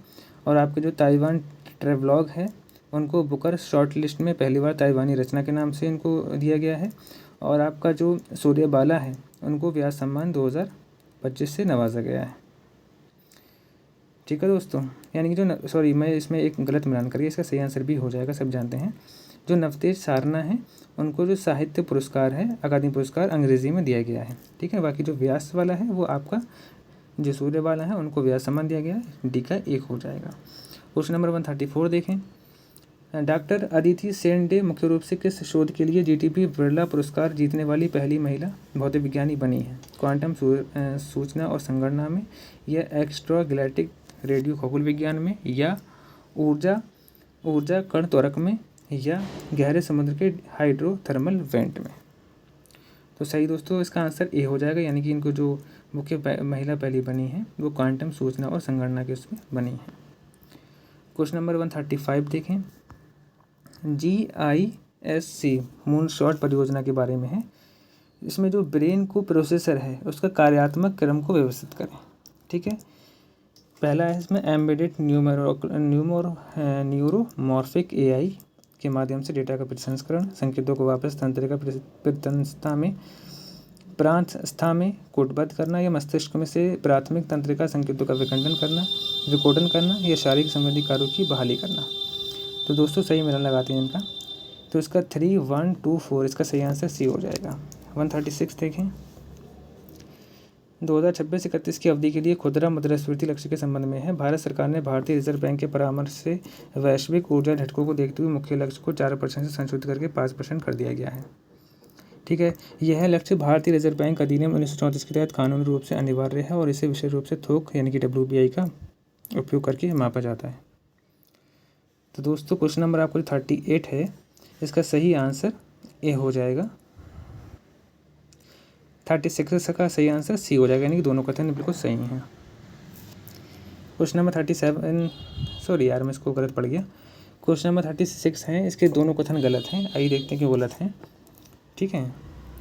और आपके जो ताइवान ट्रेवलॉग है, उनको बुकर शॉर्ट लिस्ट में पहली बार ताइवानी रचना के नाम से इनको दिया गया है। और आपका जो सूर्यबाला है, उनको व्यास सम्मान 2025 से नवाजा गया है। ठीक है दोस्तों, यानी कि जो सॉरी मैं इसमें एक गलत मिलान करके इसका सही आंसर भी हो जाएगा, सब जानते हैं। जो नवतेज सारना है, उनको जो साहित्य पुरस्कार है अकादमी पुरस्कार अंग्रेज़ी में दिया गया है। ठीक है, बाकी जो व्यास वाला है वो आपका जो सूर्य वाला है उनको व्यास सम्मान दिया गया है, डी का 1 हो जाएगा। क्वेश्चन नंबर 134 देखें, डॉक्टर अदिति सेन डे मुख्य रूप से किस शोध के लिए GTP बिरला पुरस्कार जीतने वाली पहली महिला भौतिक विज्ञानी बनी है? क्वांटम सूचना और संगणना में, या एक्स्ट्रा गैलेक्टिक रेडियो खगोल विज्ञान में, या ऊर्जा कण त्वरक में, या गहरे समुद्र के हाइड्रोथर्मल वेंट में। तो सही दोस्तों इसका आंसर ए हो जाएगा, यानी कि इनको जो मुख्य महिला पहली बनी है वो क्वांटम सूचना और संगणना के उसमें बनी है। क्वेश्चन नंबर 135 देखें, GISC मूनशॉट परियोजना के बारे में है। इसमें जो ब्रेन को प्रोसेसर है उसका कार्यात्मक क्रम को व्यवस्थित करें। ठीक है, पहला है इसमें एम्बेडेड न्यूरोमॉर्फिक AI के माध्यम से डेटा का प्रसंस्करण, संकेतों को वापस तंत्रिका प्रत्यंशता में प्रांतस्था में कोटबद्ध करना, या मस्तिष्क में से प्राथमिक तंत्रिका संकेतों का विकोडन करना, या शारीरिक संबंधी कार्यों की बहाली करना। तो दोस्तों सही मिलान लगाते हैं इनका, तो इसका 3, 1, 2, 4 इसका सही आंसर सी हो जाएगा। 136 देखें, 2026-31 की अवधि के लिए खुदरा मुद्रास्फीति लक्ष्य के संबंध में है। भारत सरकार ने भारतीय रिजर्व बैंक के परामर्श से वैश्विक ऊर्जा झटकों को देखते हुए मुख्य लक्ष्य को 4% से संशोधित करके 5% कर दिया गया है। ठीक है, यह लक्ष्य भारतीय रिजर्व बैंक अधिनियम 1934 के तहत कानूनी रूप से अनिवार्य है और इसे विशेष रूप से थोक यानी कि WPI का उपयोग करके मापा जाता है। तो दोस्तों क्वेश्चन नंबर आपको 38 है, इसका सही आंसर ए हो जाएगा। 36 का सही आंसर सी हो जाएगा, यानी कि दोनों कथन बिल्कुल सही हैं। क्वेश्चन नंबर 37, सॉरी यार मैं इसको गलत पढ़ गया। क्वेश्चन नंबर 36 है, इसके दोनों कथन गलत हैं। आइए देखते हैं क्यों गलत हैं। ठीक है,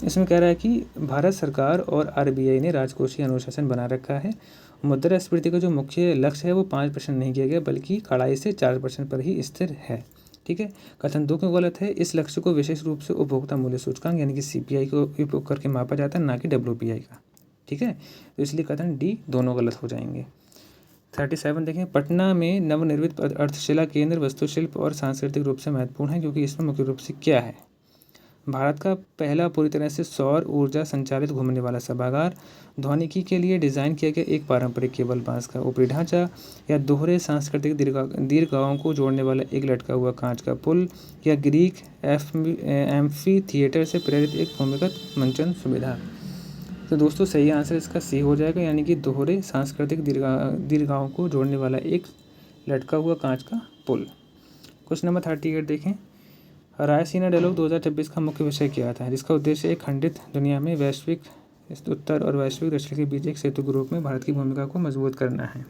इसमें कह रहा है कि भारत सरकार और आरबीआई ने राजकोषीय अनुशासन बना रखा है। मुद्रास्फीति का जो मुख्य लक्ष्य है वो 5% नहीं किया गया, बल्कि कड़ाई से 4% पर ही स्थिर है। ठीक है, कथन 2 क्यों गलत है? इस लक्ष्य को विशेष रूप से उपभोक्ता मूल्य सूचकांक यानी कि सीपीआई को उपयोग करके मापा जाता है, ना कि डब्ल्यूपीआई का। ठीक है, तो इसलिए कथन डी दोनों गलत हो जाएंगे। 37 देखें, पटना में नवनिर्मित अर्थशिला केंद्र वास्तुशिल्प और सांस्कृतिक रूप से महत्वपूर्ण है, क्योंकि इसमें मुख्य रूप से क्या है? भारत का पहला पूरी तरह से सौर ऊर्जा संचालित घूमने वाला सभागार, ध्वनिकी के लिए डिज़ाइन किया गया एक पारंपरिक केबल बांस का ऊपरी ढांचा, या दोहरे सांस्कृतिक दीर्घाओं को जोड़ने वाला एक लटका हुआ कांच का पुल, या ग्रीक एम्फी थिएटर से प्रेरित एक भूमिगत मंचन सुविधा। तो दोस्तों सही आंसर इसका सी हो जाएगा, यानी कि दोहरे सांस्कृतिक दीर्घाओं को जोड़ने वाला एक लटका हुआ कांच का पुल। क्वेश्चन नंबर 38 देखें, रायसीना डायलॉग 2026 का मुख्य विषय क्या था? जिसका उद्देश्य एक खंडित दुनिया में वैश्विक उत्तर और वैश्विक दक्षिण के बीच एक सेतु के रूप में भारत की भूमिका को मजबूत करना है।